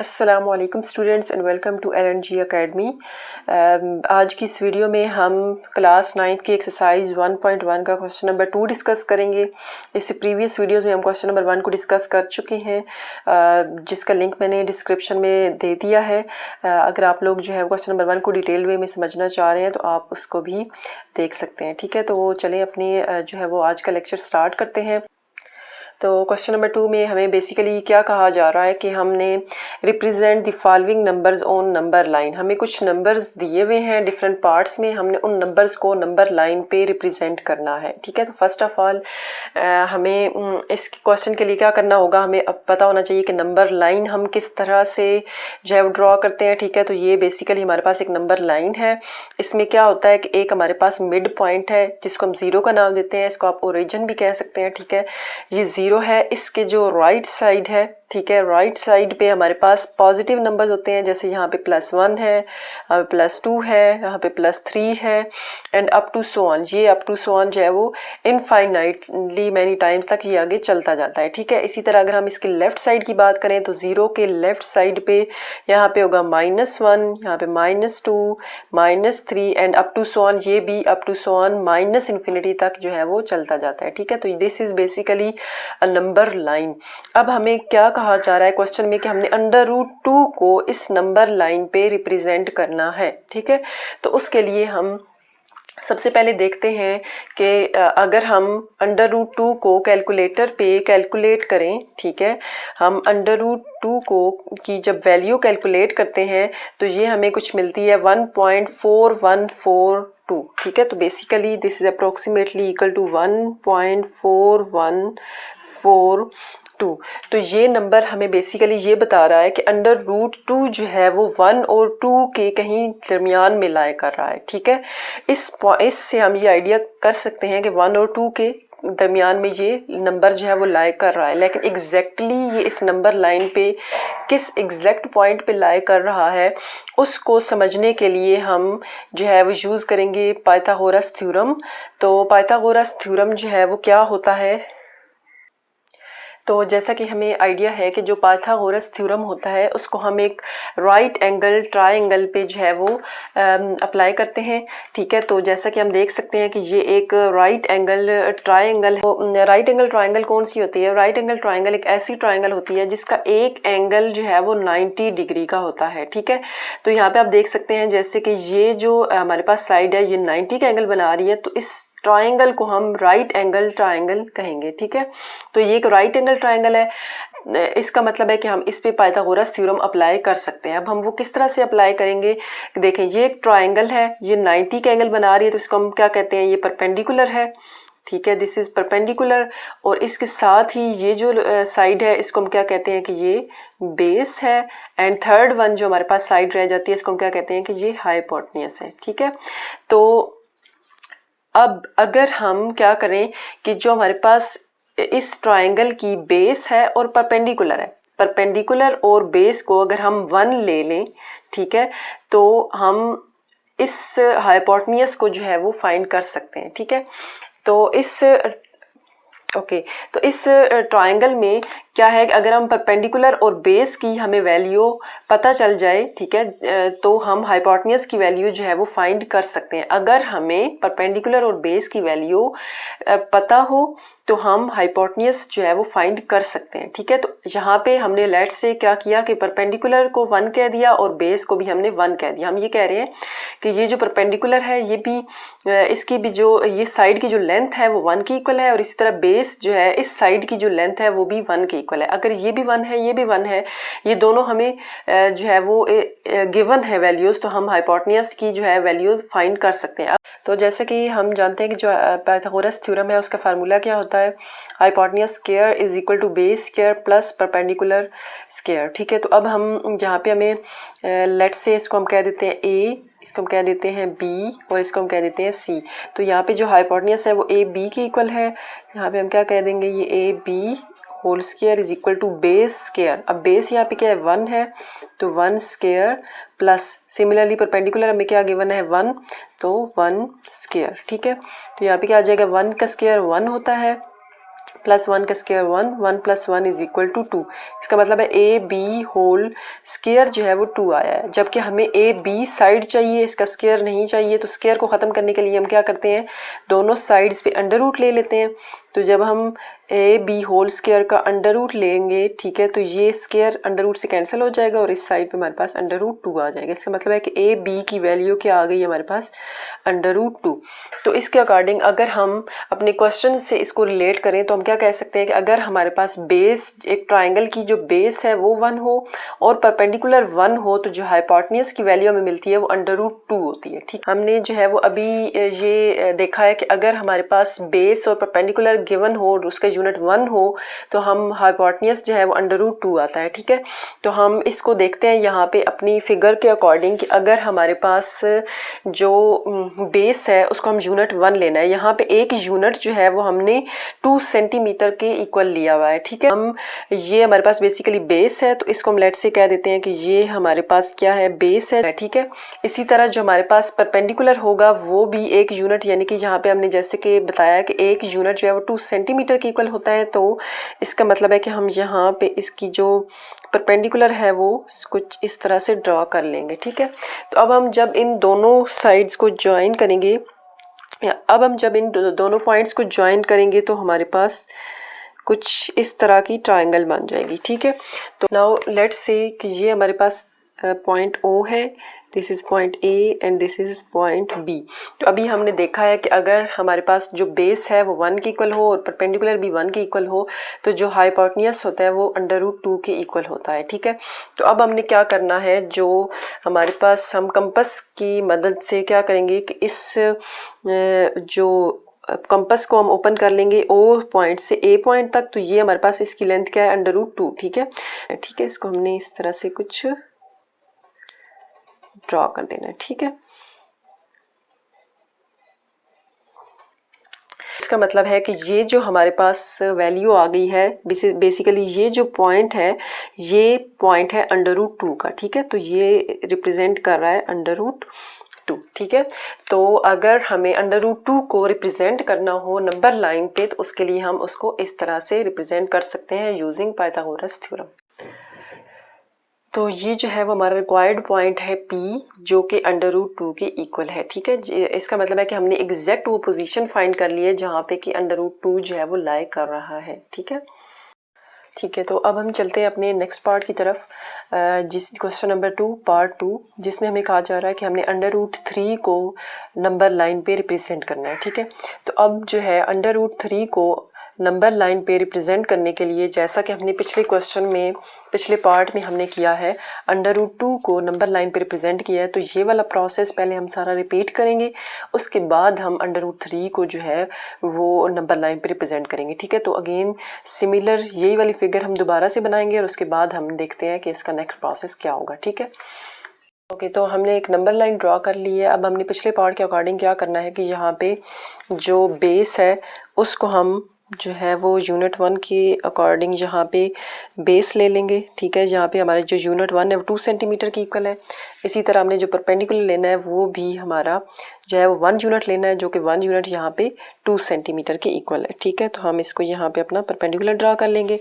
अस्सलामुअलैकुम students and welcome to LNG academy. आज की इस वीडियो में हम क्लास 9 की एक्सरसाइज 1.1 का क्वेश्चन नंबर 2 डिस्कस करेंगे। इससे प्रीवियस वीडियोस में हम क्वेश्चन नंबर 1 को डिस्कस कर चुके हैं, जिसका लिंक मैंने डिस्क्रिप्शन में दे दिया है। अगर आप लोग जो है क्वेश्चन नंबर 1 को डिटेल वे में समझना चाह रहे हैं तो आप उसको भी देख सकते हैं। ठीक है, तो चलें अपने जो है वो आज का लेक्चर स्टार्ट करते हैं। तो क्वेश्चन नंबर 2 में हमें बेसिकली क्या कहा जा रहा है कि हमने represent the following numbers on number line. हमें कुछ नंबर्स दिए हुए हैं डिफरेंट पार्ट्स में, हमने उन नंबर्स को नंबर लाइन पे रिप्रेजेंट करना है। ठीक है, तो फर्स्ट ऑफ ऑल हमें इस क्वेश्चन के लिए क्या करना होगा, हमें अब पता होना चाहिए कि नंबर लाइन हम किस तरह से जो है वो ड्रॉ करते हैं। ठीक है, तो ये बेसिकली हमारे पास एक नंबर लाइन है। इसमें क्या होता है कि एक हमारे पास मिड पॉइंट है जिसको हम ज़ीरो का नाम देते हैं, इसको आप ओरिजिन भी कह सकते हैं। ठीक है, ये ज़ीरो है। इसके जो राइट साइड है, ठीक है, राइट साइड पे हमारे पास पॉजिटिव नंबर्स होते हैं, जैसे यहाँ पे +1 है, यहाँ पे +2 है, यहाँ पे +3 है and up to so on. ये अप टू सो ऑन जो है वो इनफाइनाइटली मैनी टाइम्स तक ये आगे चलता जाता है। ठीक है, इसी तरह अगर हम इसके लेफ्ट साइड की बात करें तो ज़ीरो के लेफ्ट साइड पे यहाँ पे होगा -1, यहाँ पे -2, -3 and up to so on. ये भी up to so on -infinity तक जो है वो चलता जाता है। ठीक है, तो this is basically a number line. अब हमें क्या कहा जा रहा है क्वेश्चन में कि हमने √2 को इस नंबर लाइन पे रिप्रेजेंट करना है। ठीक है, तो उसके लिए हम सबसे पहले देखते हैं कि अगर हम √2 को कैलकुलेटर पे कैलकुलेट करें, ठीक है, हम √2 को की जब वैल्यू कैलकुलेट करते हैं तो ये हमें कुछ मिलती है 1.4142। ठीक है, तो basically this is approximately equal to 1.4142। तो ये नंबर हमें बेसिकली ये बता रहा है कि √2 जो है वो 1 और 2 के कहीं दरमियान में लाया कर रहा है। ठीक है, इससे हम ये आइडिया कर सकते हैं कि 1 और 2 के दरमियान में ये नंबर जो है वो लाया कर रहा है, लेकिन एग्जैक्टली ये इस नंबर लाइन पे किस एग्जैक्ट पॉइंट पे लाया कर रहा है उसको समझने के लिए हम जो है वो यूज़ करेंगे पाइथागोरस थ्योरम। तो पाइथागोरस थ्योरम जो है वो क्या होता है, तो जैसा कि हमें आइडिया है कि जो पाइथागोरस थ्योरम होता है उसको हम एक राइट एंगल ट्रायंगल पे जो है वो अप्लाई करते हैं। ठीक है, तो जैसा कि हम देख सकते हैं कि ये एक राइट एंगल ट्रायंगल है। राइट एंगल ट्रायंगल कौन सी होती है? राइट एंगल ट्रायंगल एक ऐसी ट्रायंगल होती है जिसका एक एंगल जो है वो 90 डिग्री का होता है। ठीक है, तो यहाँ पे आप देख सकते हैं जैसे कि ये जो हमारे पास साइड है ये 90 का एंगल बना रही है, तो इस ट्रायंगल को हम राइट एंगल ट्रायंगल कहेंगे। ठीक है, तो ये एक राइट एंगल ट्रायंगल है। इसका मतलब है कि हम इस पे पाइथागोरस थ्योरम अप्लाई कर सकते हैं। अब हम वो किस तरह से अप्लाई करेंगे, देखें ये एक ट्रायंगल है, ये 90 का एंगल बना रही है, तो इसको हम क्या कहते हैं, ये परपेंडिकुलर है। ठीक है, दिस इज परपेंडिकुलर। और इसके साथ ही ये जो साइड है इसको हम क्या कहते हैं कि ये बेस है। एंड थर्ड वन जो हमारे पास साइड रह जाती है इसको हम क्या कहते हैं कि ये हाइपोटेन्यूज है। ठीक है, तो अब अगर हम क्या करें कि जो हमारे पास इस ट्रायंगल की बेस है और परपेंडिकुलर है, परपेंडिकुलर और बेस को अगर हम 1 ले लें, ठीक है, तो हम इस हाइपोटेन्यूज को जो है वो फाइंड कर सकते हैं। ठीक है, तो इस तो इस ट्रायंगल में क्या है कि अगर हम परपेंडिकुलर और बेस की हमें वैल्यू पता चल जाए, ठीक है, तो हम हाइपोटेन्यूज की वैल्यू जो है वो फाइंड कर सकते हैं। अगर हमें परपेंडिकुलर और बेस की वैल्यू पता हो तो हम हाइपोटेन्यूज जो है वो फाइंड कर सकते हैं। ठीक है, तो यहाँ पे हमने लेट से क्या किया कि परपेंडिकुलर को 1 कह दिया और बेस को भी हमने 1 कह दिया। हम ये कह रहे हैं कि ये जो परपेंडिकुलर है ये भी इसकी भी जो ये साइड की जो लेंथ है वो 1 की इक्वल है, और इसी तरह बेस जो है इस साइड की जो लेंथ है वो भी 1 के इक्वल है। अगर ये भी 1 है ये भी 1 है, ये दोनों हमें जो है वो गिवन है वैल्यूज़, तो हम हाइपोटेन्यूज की जो है वैल्यूज़ फाइंड कर सकते हैं। तो जैसे कि हम जानते हैं कि जो पाइथागोरस थ्योरम है उसका फार्मूला क्या होता है, hypotenuse square is equal to base square plus perpendicular square. ठीक है, तो अब हम यहाँ पे हमें लेट से इसको हम कह देते हैं A, इसको हम कह देते हैं B और इसको हम कह देते हैं C। तो यहाँ पे जो हाइपोटेन्यूज है वो AB के इक्वल है। यहाँ पे हम क्या कह देंगे, ये AB whole square is equal to base square. अब बेस यहाँ पे क्या है 1 है, तो 1 स्क्वायर प्लस सिमिलरली परपेंडिकुलर हमें क्या गिवन है 1, तो 1 स्क्वायर। ठीक है, तो यहाँ पे क्या आ जाएगा 1 का स्क्वायर 1 होता है प्लस 1 का square 1, 1 plus 1 is equal to 2। इसका मतलब है ए बी होल स्क्वायर जो है वो 2 आया है, जबकि हमें ए बी साइड चाहिए, इसका स्क्वायर नहीं चाहिए। तो स्क्वायर को ख़त्म करने के लिए हम क्या करते हैं, दोनों साइड्स पे अंडर रूट ले लेते हैं। तो जब हम ए बी होल स्क्वायर का अंडर रूट लेंगे, ठीक है, तो ये स्क्वायर अंडर रूट से कैंसिल हो जाएगा और इस साइड पे हमारे पास अंडर रूट 2 आ जाएगा। इसका मतलब है कि ए बी की वैल्यू क्या आ गई हमारे पास, अंडर रूट 2। तो इसके अकॉर्डिंग अगर हम अपने क्वेश्चन से इसको रिलेट करें तो हम क्या कह सकते हैं कि अगर हमारे पास बेस, एक ट्राइंगल की जो बेस है वो 1 हो और परपेंडिकुलर 1 हो, तो जो हाइपोटेन्यूज की वैल्यू हमें मिलती है वो अंडर रूट 2 होती है। ठीक, हमने जो है वो अभी ये देखा है कि अगर हमारे पास बेस और परपेंडिकुलर गिवन हो और उसका यूनिट 1 हो तो हम हाइपोटेन्यूज जो है वो अंडर रूट 2 आता है। ठीक है, तो हम इसको देखते हैं यहाँ पे अपनी फिगर के अकॉर्डिंग कि अगर हमारे पास जो बेस है उसको हम यूनिट 1 लेना है। यहाँ पे एक यूनिट जो है वो हमने 2 सेंटीमीटर के इक्वल लिया हुआ है। ठीक है, हम ये हमारे पास बेसिकली बेस है, तो इसको हम लेट से कह देते हैं कि ये हमारे पास क्या है, बेस है। ठीक है, इसी तरह जो हमारे पास परपेंडिकुलर होगा वो भी एक यूनिट, यानी कि यहाँ पे हमने जैसे कि बताया कि एक यूनिट जो है वो 2 सेंटीमीटर के इक्वल होता है। तो इसका मतलब है कि हम यहाँ पे इसकी जो परपेंडिकुलर है वो कुछ इस तरह से ड्रॉ कर लेंगे। ठीक है, तो अब हम जब इन दोनों साइड्स को ज्वाइन करेंगे, अब हम जब इन दोनों पॉइंट्स को ज्वाइन करेंगे तो हमारे पास कुछ इस तरह की ट्रायंगल बन जाएगी। ठीक है, तो नाउ लेट्स से कि ये हमारे पास पॉइंट ओ है, this is point A and this is point B. तो अभी हमने देखा है कि अगर हमारे पास जो बेस है वो 1 के इक्वल हो और परपेंडिकुलर भी 1 के इक्वल हो तो जो हाइपोटेन्यूज होता है वो अंडर रूट 2 के इक्वल होता है। ठीक है, तो अब हमने क्या करना है, जो हमारे पास हम कंपास की मदद से क्या करेंगे कि इस जो कंपास को हम ओपन कर लेंगे ओ पॉइंट से ए पॉइंट तक। तो ये हमारे पास इसकी लेंथ क्या है, अंडर रूट 2। ठीक है, ठीक है, इसको हमने इस तरह से कुछ ड्रॉ कर देना है। ठीक है, इसका मतलब है कि ये जो हमारे पास वैल्यू आ गई है, बेसिकली ये जो पॉइंट है ये पॉइंट है अंडर रूट 2 का। ठीक है, तो ये रिप्रेजेंट कर रहा है अंडर रूट 2। ठीक है, तो अगर हमें अंडर रूट 2 को रिप्रेजेंट करना हो नंबर लाइन पे तो उसके लिए हम उसको इस तरह से रिप्रेजेंट कर सकते हैं यूजिंग पाइथागोरस थ्योरम। तो ये जो है वो हमारा रिक्वायर्ड पॉइंट है P, जो कि अंडर रूट 2 के इक्वल है। ठीक है, इसका मतलब है कि हमने एग्जैक्ट वो पोजीशन फाइंड कर ली है जहाँ पे कि अंडर रूट 2 जो है वो लाई कर रहा है। ठीक है, ठीक है, तो अब हम चलते हैं अपने नेक्स्ट पार्ट की तरफ, जिस क्वेश्चन नंबर 2 पार्ट 2, जिसमें हमें कहा जा रहा है कि हमने अंडर रूट 3 को नंबर लाइन पे रिप्रेजेंट करना है। ठीक है, तो अब जो है अंडर रूट 3 को नंबर लाइन पे रिप्रेजेंट करने के लिए, जैसा कि हमने पिछले क्वेश्चन में, पिछले पार्ट में हमने किया है, अंडर रूट 2 को नंबर लाइन पे रिप्रेजेंट किया है, तो ये वाला प्रोसेस पहले हम सारा रिपीट करेंगे, उसके बाद हम अंडर रूट 3 को जो है वो नंबर लाइन पे रिप्रेजेंट करेंगे। ठीक है, तो अगेन सिमिलर यही वाली फिगर हम दोबारा से बनाएंगे और उसके बाद हम देखते हैं कि इसका नेक्स्ट प्रोसेस क्या होगा। ठीक है, ओके, तो हमने एक नंबर लाइन ड्रॉ कर ली है। अब हमने पिछले पार्ट के अकॉर्डिंग क्या करना है कि यहाँ पे जो बेस है उसको हम जो है वो यूनिट 1 के अकॉर्डिंग यहाँ पे बेस ले लेंगे। ठीक है, जहाँ पे हमारे जो यूनिट 1 है वो 2 सेंटीमीटर की इक्वल है। इसी तरह हमने जो परपेंडिकुलर लेना है वो भी हमारा जो है वो 1 यूनिट लेना है, जो कि 1 यूनिट यहाँ पे 2 सेंटीमीटर के इक्वल है। ठीक है, तो हम इसको यहाँ पे अपना परपेंडिकुलर ड्रा कर लेंगे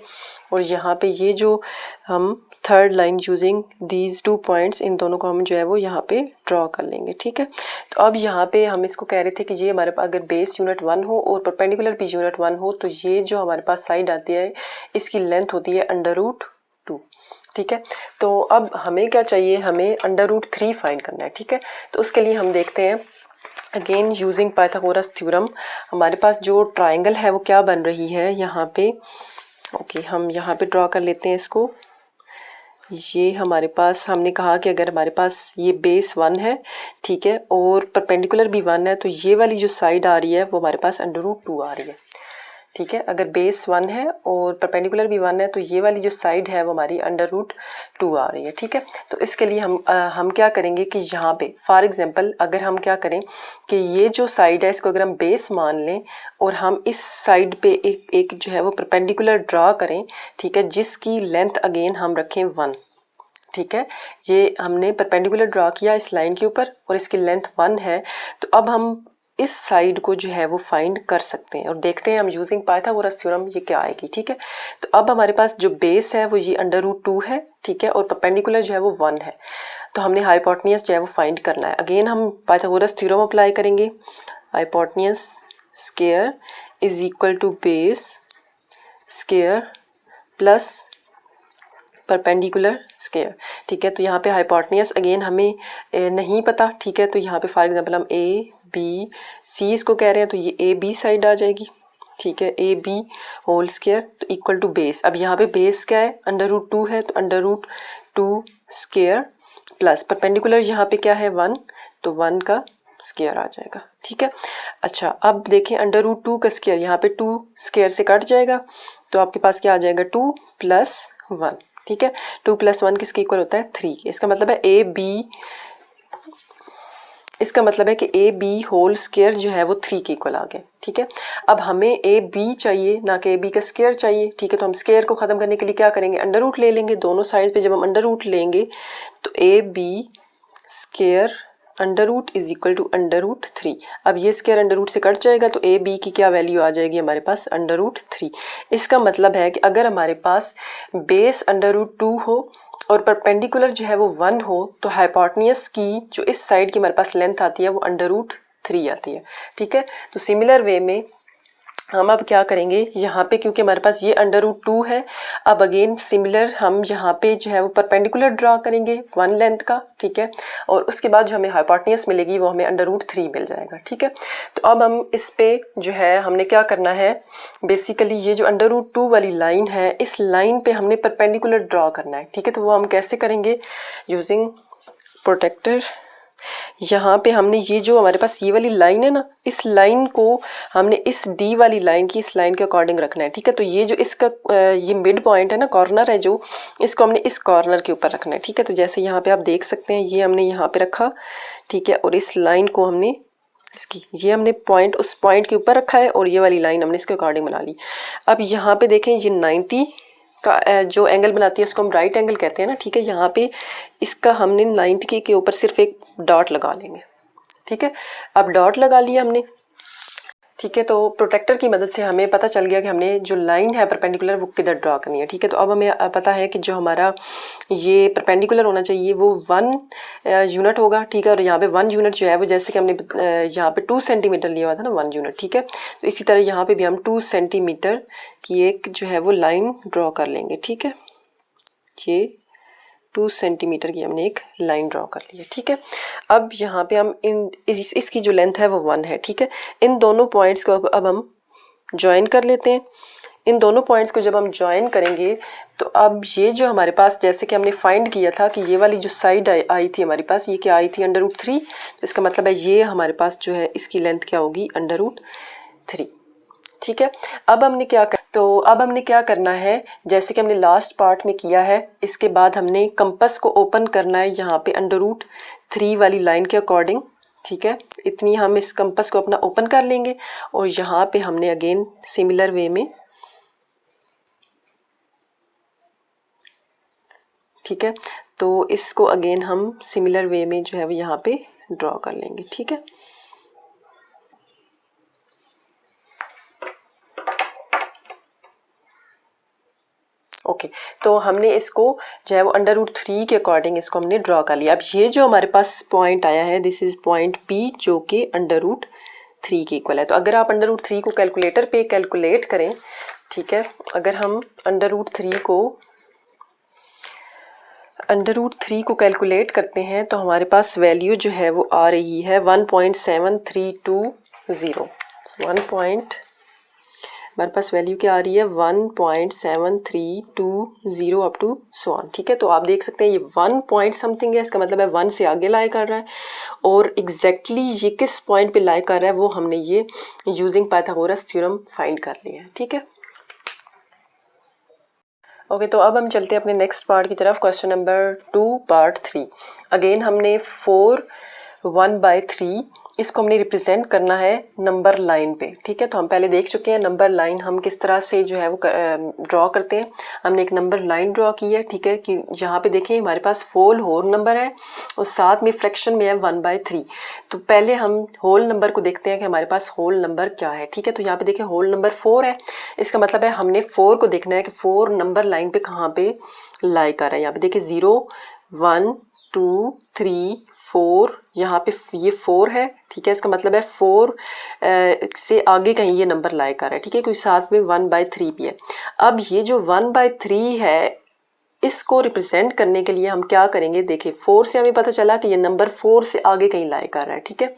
और यहाँ पे ये जो हम third line using these 2 points, इन दोनों को हम जो है वो यहाँ पे ड्रॉ कर लेंगे। ठीक है, तो अब यहाँ पे हम इसको कह रहे थे कि ये हमारे पास अगर बेस यूनिट 1 हो और परपेंडिकुलर भी यूनिट 1 हो तो ये जो हमारे पास साइड आती है इसकी लेंथ होती है अंडर रूट 2। ठीक है, तो अब हमें क्या चाहिए, हमें अंडर रूट 3 फाइंड करना है। ठीक है, तो उसके लिए हम देखते हैं अगेन यूजिंग पाइथागोरस थ्योरम, हमारे पास जो ट्राइंगल है वो क्या बन रही है यहाँ पे। ओके, हम यहाँ पे ड्रॉ कर लेते हैं इसको। ये हमारे पास, हमने कहा कि अगर हमारे पास ये बेस 1 है, ठीक है, और परपेंडिकुलर भी 1 है, तो ये वाली जो साइड आ रही है वो हमारे पास अंडर रूट 2 आ रही है। ठीक है, अगर बेस 1 है और परपेंडिकुलर भी 1 है तो ये वाली जो साइड है वो हमारी अंडर रूट 2 आ रही है। ठीक है, तो इसके लिए हम क्या करेंगे कि यहाँ पे फॉर एग्जांपल अगर हम क्या करें कि ये जो साइड है इसको अगर हम बेस मान लें और हम इस साइड पे एक जो है वो परपेंडिकुलर ड्रा करें, ठीक है, जिसकी लेंथ अगेन हम रखें 1। ठीक है, ये हमने परपेंडिकुलर ड्रा किया इस लाइन के ऊपर और इसकी लेंथ 1 है। तो अब हम इस साइड को जो है वो फाइंड कर सकते हैं और देखते हैं हम यूजिंग पाइथागोरस थ्योरम ये क्या आएगी। ठीक है, तो अब हमारे पास जो बेस है वो ये √2 है। ठीक है, और परपेंडिकुलर जो है वो 1 है। तो हमने हाइपोटेन्यूज जो है वो फाइंड करना है। अगेन हम पाइथागोरस थ्योरम अप्लाई करेंगे। Hypotenuse square is equal to base square plus perpendicular square. ठीक है, तो यहाँ पे हाइपोटेन्यूज अगेन हमें नहीं पता। ठीक है, तो यहाँ पे फॉर एग्जांपल हम ए बी सी इसको कह रहे हैं, तो ये ए बी साइड आ जाएगी। ठीक है, ए बी होल स्क्वायर तो इक्वल टू बेस। अब यहाँ पे बेस क्या है, √2 है, तो √2 स्क्वायर प्लस परपेंडिकुलर यहाँ पे क्या है 1, तो 1 का स्क्वायर आ जाएगा। ठीक है, अच्छा अब देखें √2 का स्क्वायर, यहाँ पे 2 स्क्वायर से कट जाएगा, तो आपके पास क्या आ जाएगा 2 + 1। ठीक है, 2 + 1 किसके इक्वल होता है 3। इसका मतलब है ए बी, इसका मतलब है कि ए बी होल स्क्वायर जो है वो 3 के इक्वल आ गए। ठीक है, अब हमें ए बी चाहिए ना कि ए बी का स्क्वायर चाहिए। ठीक है, तो हम स्क्वायर को ख़त्म करने के लिए क्या करेंगे, अंडर रूट ले लेंगे दोनों साइड पे। जब हम अंडर रूट लेंगे तो A B square √ is equal to √3। अब ये स्क्वायर अंडर रूट से कट जाएगा, तो ए बी की क्या वैल्यू आ जाएगी हमारे पास √3। इसका मतलब है कि अगर हमारे पास बेस √2 हो और परपेंडिकुलर जो है वो 1 हो, तो हाइपोटेन्यूज की जो इस साइड की हमारे पास लेंथ आती है वो √3 आती है। ठीक है, तो सिमिलर वे में हम अब क्या करेंगे, यहाँ पे क्योंकि हमारे पास ये √2 है, अब अगेन सिमिलर हम यहाँ पे जो है वो परपेंडिकुलर ड्रा करेंगे 1 लेंथ का। ठीक है, और उसके बाद जो हमें हाइपोटेन्यूज मिलेगी वो हमें √3 मिल जाएगा। ठीक है, तो अब हम इस पे जो है हमने क्या करना है, बेसिकली ये जो √2 वाली लाइन है, इस लाइन पे हमने परपेंडिकुलर ड्रा करना है। ठीक है, तो वो हम कैसे करेंगे, यूजिंग प्रोटेक्टर। यहाँ पे हमने ये जो हमारे पास ये वाली लाइन है ना, इस लाइन को हमने इस डी वाली लाइन की इस लाइन के अकॉर्डिंग रखना है। ठीक है, तो ये जो इसका ये मिड पॉइंट है ना, कॉर्नर है जो, इसको हमने इस कॉर्नर के ऊपर रखना है। ठीक है, तो जैसे यहाँ पे आप देख सकते हैं ये हमने यहाँ पे रखा। ठीक है, और इस लाइन को हमने इसकी ये हमने पॉइंट उस पॉइंट के ऊपर रखा है और ये वाली लाइन हमने इसके अकॉर्डिंग बना ली। अब यहाँ पे देखें ये 90 का जो एंगल बनाती है उसको हम राइट एंगल कहते हैं ना। ठीक है, यहाँ पे इसका हमने 90 के ऊपर सिर्फ एक डॉट लगा लेंगे। ठीक है, अब डॉट लगा लिया हमने। ठीक है, तो प्रोटेक्टर की मदद से हमें पता चल गया कि हमने जो लाइन है परपेंडिकुलर वो किधर ड्रा करनी है। ठीक है, तो अब हमें पता है कि जो हमारा ये परपेंडिकुलर होना चाहिए वो 1 यूनिट होगा। ठीक है, और यहाँ पे 1 यूनिट जो है वो जैसे कि हमने यहाँ पे 2 सेंटीमीटर लिया हुआ था ना 1 यूनिट। ठीक है, तो इसी तरह यहाँ पे भी हम 2 सेंटीमीटर की एक जो है वो लाइन ड्रॉ कर लेंगे। ठीक है, ये 2 सेंटीमीटर की हमने एक लाइन ड्रॉ कर ली है। ठीक है, अब यहाँ पे हम इसकी जो लेंथ है वो 1 है। ठीक है, इन दोनों पॉइंट्स को अब हम ज्वाइन कर लेते हैं। इन दोनों पॉइंट्स को जब हम ज्वाइन करेंगे तो अब ये जो हमारे पास जैसे कि हमने फाइंड किया था कि ये वाली जो साइड आई थी हमारे पास, ये क्या आई थी √3, तो इसका मतलब है ये हमारे पास जो है इसकी लेंथ क्या होगी √3। ठीक है, अब हमने क्या करना है, जैसे कि हमने लास्ट पार्ट में किया है, इसके बाद हमने कंपास को ओपन करना है यहाँ पे √3 वाली लाइन के अकॉर्डिंग। ठीक है, इतनी हम इस कंपास को अपना ओपन कर लेंगे और यहाँ पे हमने अगेन सिमिलर वे में, ठीक है, तो इसको अगेन हम सिमिलर वे में जो है वो यहाँ पे ड्रॉ कर लेंगे। ठीक है, ओके, तो हमने इसको जो है वो √3 के अकॉर्डिंग इसको हमने ड्रॉ कर लिया। अब ये जो हमारे पास पॉइंट आया है दिस इज पॉइंट P जो कि √3 के इक्वल है। तो अगर आप √3 को कैलकुलेटर पे कैलकुलेट करें, ठीक है, अगर हम √3 को कैलकुलेट करते हैं तो हमारे पास वैल्यू जो है वो आ रही है 1.7320। हमारे पास वैल्यू क्या आ रही है 1.7320 अप टू सो ऑन। ठीक है, तो आप देख सकते हैं ये 1 पॉइंट समथिंग है, इसका मतलब है 1 से आगे लाई कर रहा है और एग्जैक्टली ये किस पॉइंट पे लाई कर रहा है वो हमने ये यूजिंग पाइथागोरस थ्योरम फाइंड कर लिया है। ठीक है, ओके, तो अब हम चलते हैं अपने नेक्स्ट पार्ट की तरफ, क्वेश्चन नंबर 2 पार्ट 3। अगेन हमने 4 1/3 इसको हमने रिप्रेजेंट करना है नंबर लाइन पे, ठीक है। तो हम पहले देख चुके हैं नंबर लाइन हम किस तरह से जो है वो ड्रॉ करते हैं। हमने एक नंबर लाइन ड्रॉ की है, ठीक है, कि यहाँ पे देखें हमारे पास फोल होल नंबर है और साथ में फ्रैक्शन में है 1/3। तो पहले हम होल नंबर को देखते हैं कि हमारे पास होल नंबर क्या है, ठीक है। तो यहाँ पे देखें होल नंबर 4 है, इसका मतलब है हमने 4 को देखना है कि 4 नंबर लाइन पे कहाँ पे लाई कर रहा है। यहाँ पे देखें 0 1 2 3 4, यहाँ पे ये 4 है, ठीक है। इसका मतलब है 4 से आगे कहीं ये नंबर लाई कर रहा है, ठीक है, क्योंकि साथ में 1/3 भी है। अब ये जो 1/3 है इसको रिप्रेजेंट करने के लिए हम क्या करेंगे, देखिए 4 से हमें पता चला कि ये नंबर 4 से आगे कहीं लाई कर रहा है, ठीक है।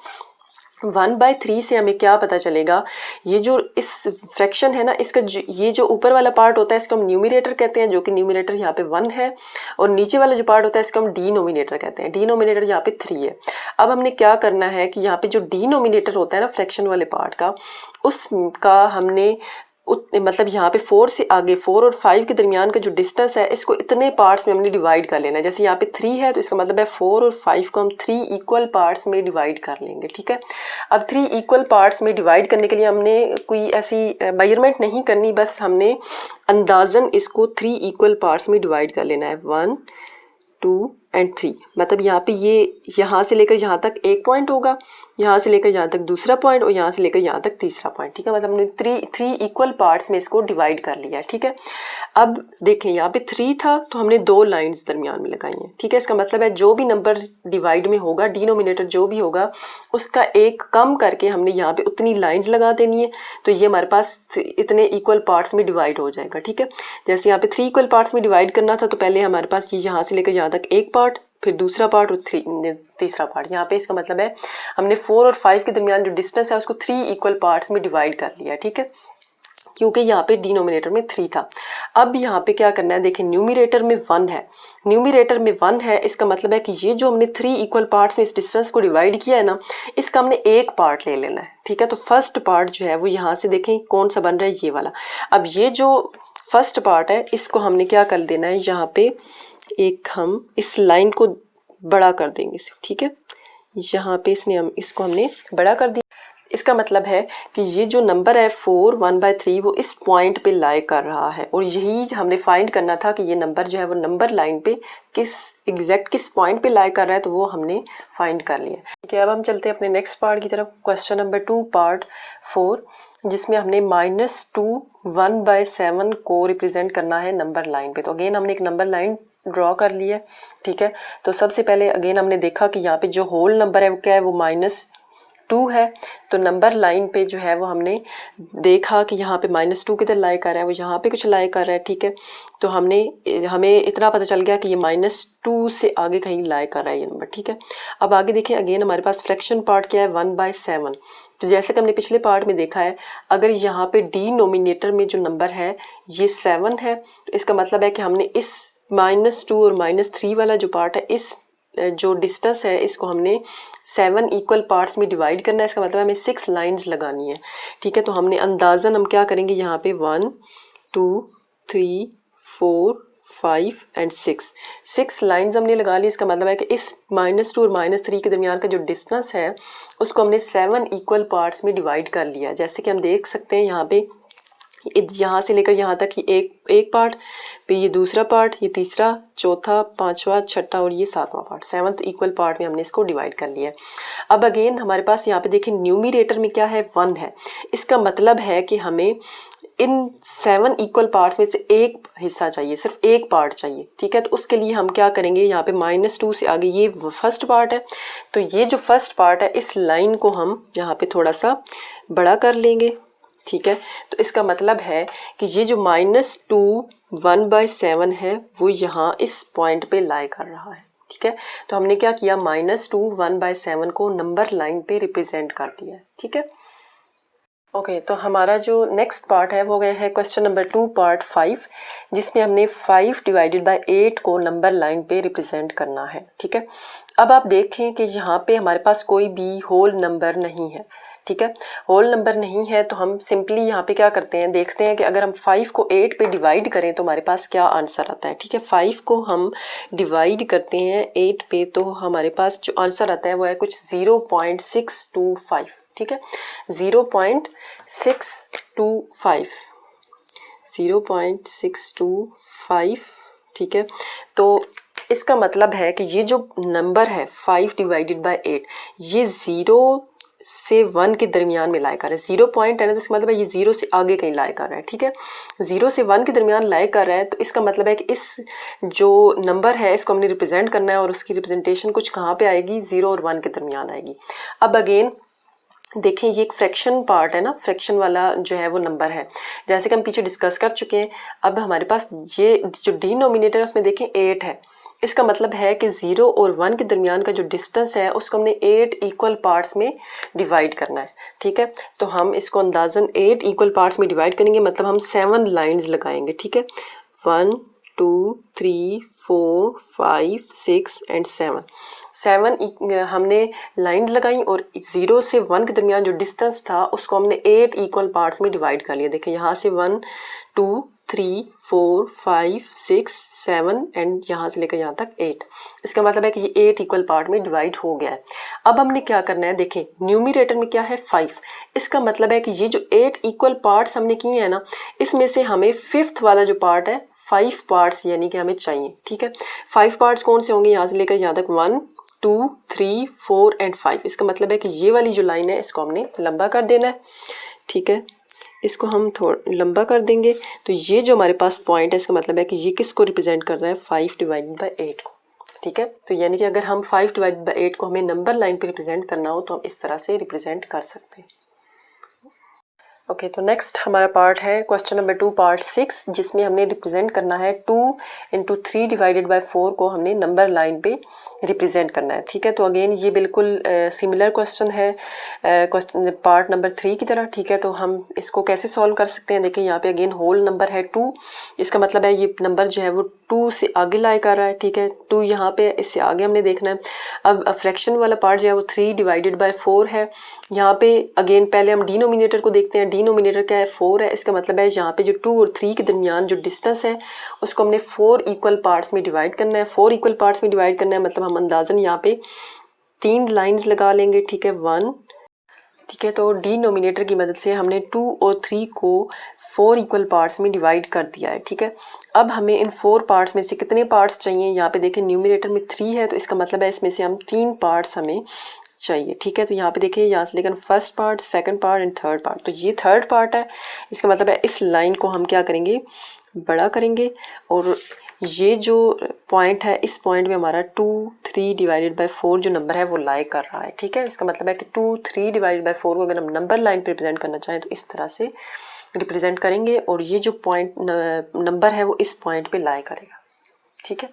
1/3 से हमें क्या पता चलेगा, ये जो इस फ्रैक्शन है ना, इसका ये जो ऊपर वाला पार्ट होता है इसको हम न्यूमरेटर कहते हैं, जो कि न्यूमरेटर यहाँ पे 1 है, और नीचे वाला जो पार्ट होता है इसको हम डिनोमिनेटर कहते हैं, डिनोमिनेटर यहाँ पे 3 है। अब हमने क्या करना है कि यहाँ पे जो डिनोमिनेटर होता है ना फ्रैक्शन वाले पार्ट का, उसका हमने मतलब यहाँ पे 4 से आगे 4 और 5 के दरमियान का जो डिस्टेंस है इसको इतने पार्ट्स में हमने डिवाइड कर लेना है। जैसे यहाँ पे 3 है तो इसका मतलब है 4 और 5 को हम 3 इक्वल पार्ट्स में डिवाइड कर लेंगे, ठीक है। अब 3 इक्वल पार्ट्स में डिवाइड करने के लिए हमने कोई ऐसी मेजरमेंट नहीं करनी, बस हमने अंदाजन इसको 3 इक्वल पार्ट्स में डिवाइड कर लेना है, 1 2 एंड 3। मतलब यहाँ पे ये यहाँ से लेकर यहाँ तक एक पॉइंट होगा, यहाँ से लेकर यहाँ तक दूसरा पॉइंट और यहाँ से लेकर यहाँ तक तीसरा पॉइंट, ठीक है। मतलब हमने 3 इक्वल पार्ट्स में इसको डिवाइड कर लिया है, ठीक है। अब देखें यहाँ पे 3 था तो हमने 2 लाइंस दरमियान में लगाई हैं, ठीक है। इसका मतलब है जो भी नंबर डिवाइड में होगा, डिनोमिनेटर जो भी होगा उसका एक कम करके हमने यहाँ पे उतनी लाइन्स लगा देनी है, तो ये हमारे पास इतने इक्वल पार्ट्स में डिवाइड हो जाएगा, ठीक है। जैसे यहाँ पे 3 इक्वल पार्ट्स में डिवाइड करना था तो पहले हमारे पास ये यहाँ से लेकर यहाँ तक एक पार्ट, फिर दूसरा पार्ट और तीसरा पार्ट। यहाँ पे इसका मतलब है हमने 4 और 5 के दरमियान जो डिस्टेंस है उसको 3 इक्वल पार्ट्स में डिवाइड कर लिया, ठीक है, क्योंकि यहाँ पे डिनोमिनेटर में 3 था। अब यहाँ पे क्या करना है, देखिए न्यूमरेटर में 1 है, न्यूमरेटर में 1 है, इसका मतलब है कि ये जो हमने 3 इक्वल पार्ट्स में इस डिस्टेंस को डिवाइड किया है ना, इसका हमने एक पार्ट ले लेना है, ठीक है। तो फर्स्ट पार्ट जो है वो यहाँ से देखें कौन सा बन रहा है, ये वाला। अब ये जो फर्स्ट पार्ट है इसको हमने क्या कर देना है, यहाँ पे एक हम इस लाइन को बड़ा कर देंगे, ठीक है। यहाँ पे इसको हमने बड़ा कर दिया। इसका मतलब है कि ये जो नंबर है 4 1/3 वो इस पॉइंट पे लाई कर रहा है, और यही हमने फाइंड करना था कि ये नंबर जो है वो नंबर लाइन पे किस पॉइंट पे लाई कर रहा है, तो वो हमने फाइंड कर लिया, ठीक है। अब हम चलते हैं अपने नेक्स्ट पार्ट की तरफ, क्वेश्चन नंबर 2 पार्ट 4, जिसमें हमने -2 1/7 को रिप्रेजेंट करना है नंबर लाइन पे। तो अगेन हमने एक नंबर लाइन ड्रॉ कर लिया है, ठीक है। तो सबसे पहले अगेन हमने देखा कि यहाँ पे जो होल नंबर है वो क्या है, वो -2 है। तो नंबर लाइन पे जो है वो हमने देखा कि यहाँ पे -2 किधर लाई कर रहा है, वो यहाँ पे कुछ लाई कर रहा है, ठीक है। तो हमें इतना पता चल गया कि ये -2 से आगे कहीं लाई कर रहा है ये नंबर, ठीक है। अब आगे देखें, अगेन हमारे पास फ्रैक्शन पार्ट क्या है, 1/7। तो जैसे कि हमने पिछले पार्ट में देखा है, अगर यहाँ पे डिनोमिनेटर में जो नंबर है ये 7 है, तो इसका मतलब है कि हमने इस -2 और -3 वाला जो पार्ट है, इस जो डिस्टेंस है इसको हमने 7 इक्वल पार्ट्स में डिवाइड करना है। इसका मतलब हमें 6 लाइंस लगानी है, ठीक है। तो हमने अंदाज़न हम क्या करेंगे, यहाँ पे 1 2 3 4 5 एंड 6 लाइंस हमने लगा ली। इसका मतलब है कि इस -2 और -3 के दरमियान का जो डिस्टेंस है उसको हमने 7 इक्वल पार्ट्स में डिवाइड कर लिया। जैसे कि हम देख सकते हैं यहाँ पे यहाँ से लेकर यहाँ तक ये एक पार्ट, फिर ये दूसरा पार्ट, ये तीसरा, चौथा, पांचवा, छठा और ये सातवां पार्ट, 7th इक्वल पार्ट में हमने इसको डिवाइड कर लिया है। अब अगेन हमारे पास यहाँ पे देखें न्यूमरेटर में क्या है, 1 है। इसका मतलब है कि हमें इन 7 इक्वल पार्ट्स में से एक हिस्सा चाहिए, सिर्फ एक पार्ट चाहिए, ठीक है। तो उसके लिए हम क्या करेंगे, यहाँ पे -2 से आगे ये फर्स्ट पार्ट है, तो ये जो फर्स्ट पार्ट है इस लाइन को हम यहाँ पे थोड़ा सा बड़ा कर लेंगे, ठीक है। तो इसका मतलब है कि ये जो -2 1/7 है वो यहाँ इस पॉइंट पे लाई कर रहा है, ठीक है। तो हमने क्या किया, -2 1/7 को नंबर लाइन पे रिप्रेजेंट कर दिया है, ठीक है। ओके, तो हमारा जो नेक्स्ट पार्ट है वो गया है क्वेश्चन नंबर 2 पार्ट 5, जिसमें हमने 5 / 8 को नंबर लाइन पे रिप्रेजेंट करना है, ठीक है। अब आप देखें कि यहाँ पे हमारे पास कोई भी होल नंबर नहीं है, ठीक है। होल नंबर नहीं है तो हम सिंपली यहाँ पे क्या करते हैं, देखते हैं कि अगर हम 5 को 8 पे डिवाइड करें तो हमारे पास क्या आंसर आता है। ठीक है, 5 को हम डिवाइड करते हैं 8 पे तो हमारे पास जो आंसर आता है वो है कुछ 0.625। ठीक है, 0.625, 0.625। ठीक है, तो इसका मतलब है कि ये जो नंबर है 5 डिवाइडेड बाय 8 ये 0 से 1 के दरमियान में लाया कर रहा है। 0 पॉइंट है ना, तो इसका मतलब है ये 0 से आगे कहीं लाया कर रहा है। ठीक है, 0 से 1 के दरमियान लाया कर रहा है, तो इसका मतलब है कि इस जो नंबर है इसको हमने रिप्रेजेंट करना है और उसकी रिप्रेजेंटेशन कुछ कहाँ पे आएगी, 0 और 1 के दरमियान आएगी। अब अगेन देखें, ये एक फ्रैक्शन पार्ट है ना, फ्रैक्शन वाला जो है वो नंबर है, जैसे कि हम पीछे डिस्कस कर चुके हैं। अब हमारे पास ये जो डिनोमिनेटर है उसमें देखें 8 है, इसका मतलब है कि 0 और 1 के दरमियान का जो डिस्टेंस है उसको हमने 8 इक्वल पार्ट्स में डिवाइड करना है। ठीक है, तो हम इसको अंदाज़न 8 इक्वल पार्ट्स में डिवाइड करेंगे, मतलब हम 7 लाइन्स लगाएंगे। ठीक है, 1 2 3 4 5 6 एंड 7 हमने लाइन्स लगाई और 0 से 1 के दरमियान जो डिस्टेंस था उसको हमने 8 इक्वल पार्ट्स में डिवाइड कर लिया। देखिए यहाँ से 1 2 3 4 5 6 7 एंड यहाँ से लेकर यहाँ तक 8, इसका मतलब है कि ये 8 इक्वल पार्ट में डिवाइड हो गया है। अब हमने क्या करना है, देखें न्यूमरेटर में क्या है 5, इसका मतलब है कि ये जो 8 इक्वल पार्ट्स हमने किए हैं ना, इसमें से हमें 5th वाला जो पार्ट है 5 पार्ट्स यानी कि हमें चाहिए। ठीक है, 5 पार्ट्स कौन से होंगे, यहाँ से लेकर यहाँ तक 1 2 3 4 एंड 5, इसका मतलब है कि ये वाली जो लाइन है इसको हमने लंबा कर देना है। ठीक है, इसको हम थोड़ा लंबा कर देंगे तो ये जो हमारे पास पॉइंट है इसका मतलब है कि ये किसको रिप्रेजेंट कर रहा है, 5 डिवाइडेड बाय 8 को। ठीक है, तो यानी कि अगर हम 5 डिवाइडेड बाय 8 को हमें नंबर लाइन पे रिप्रेजेंट करना हो तो हम इस तरह से रिप्रेजेंट कर सकते हैं। ओके, तो नेक्स्ट हमारा पार्ट है क्वेश्चन नंबर 2 पार्ट 6, जिसमें हमने रिप्रेजेंट करना है 2 इंटू 3 डिवाइडेड बाय 4 को हमने नंबर लाइन पे रिप्रेजेंट करना है। ठीक है, तो अगेन ये बिल्कुल सिमिलर क्वेश्चन है क्वेश्चन पार्ट नंबर 3 की तरह। ठीक है, तो हम इसको कैसे सॉल्व कर सकते हैं, देखिए यहाँ पे अगेन होल नंबर है 2, इसका मतलब है ये नंबर जो है वो 2 से आगे लाई कर रहा है। ठीक है, 2 यहाँ पे इससे आगे हमने देखना है। अब फ्रैक्शन वाला पार्ट जो है वो 3 डिवाइडेड बाय 4 है। यहाँ पे अगेन पहले हम डिनोमिनेटर को देखते हैं, डिनोमिनेटर क्या है 4 है, इसका मतलब है यहाँ पे जो 2 और 3 के दरमियान जो डिस्टेंस है उसको हमने 4 इक्वल पार्ट्स में डिवाइड करना है। 4 इक्वल पार्ट्स में डिवाइड करना है मतलब हम अंदाजन यहाँ पे 3 लाइंस लगा लेंगे। ठीक है, 1। ठीक है, तो डिनोमिनेटर की मदद से हमने 2 और 3 को 4 इक्वल पार्ट्स में डिवाइड कर दिया है। ठीक है, अब हमें इन 4 पार्ट्स में से कितने पार्ट्स चाहिए, यहाँ पे देखें न्यूमरेटर में 3 है तो इसका मतलब है इसमें से हम 3 पार्ट्स हमें चाहिए। ठीक है, तो यहाँ पे देखिए यहाँ से लेकर first part, second part and third part, तो ये थर्ड पार्ट है, इसका मतलब है इस लाइन को हम क्या करेंगे, बड़ा करेंगे और ये जो पॉइंट है इस पॉइंट में हमारा 2 3 डिवाइडेड बाय 4 जो नंबर है वो लाई कर रहा है। ठीक है, इसका मतलब है कि 2 3 डिवाइडेड बाय 4 को अगर हम नंबर लाइन पे रिप्रेजेंट करना चाहें तो इस तरह से रिप्रेजेंट करेंगे और ये जो पॉइंट नंबर है वो इस पॉइंट पे लाई करेगा। ठीक है,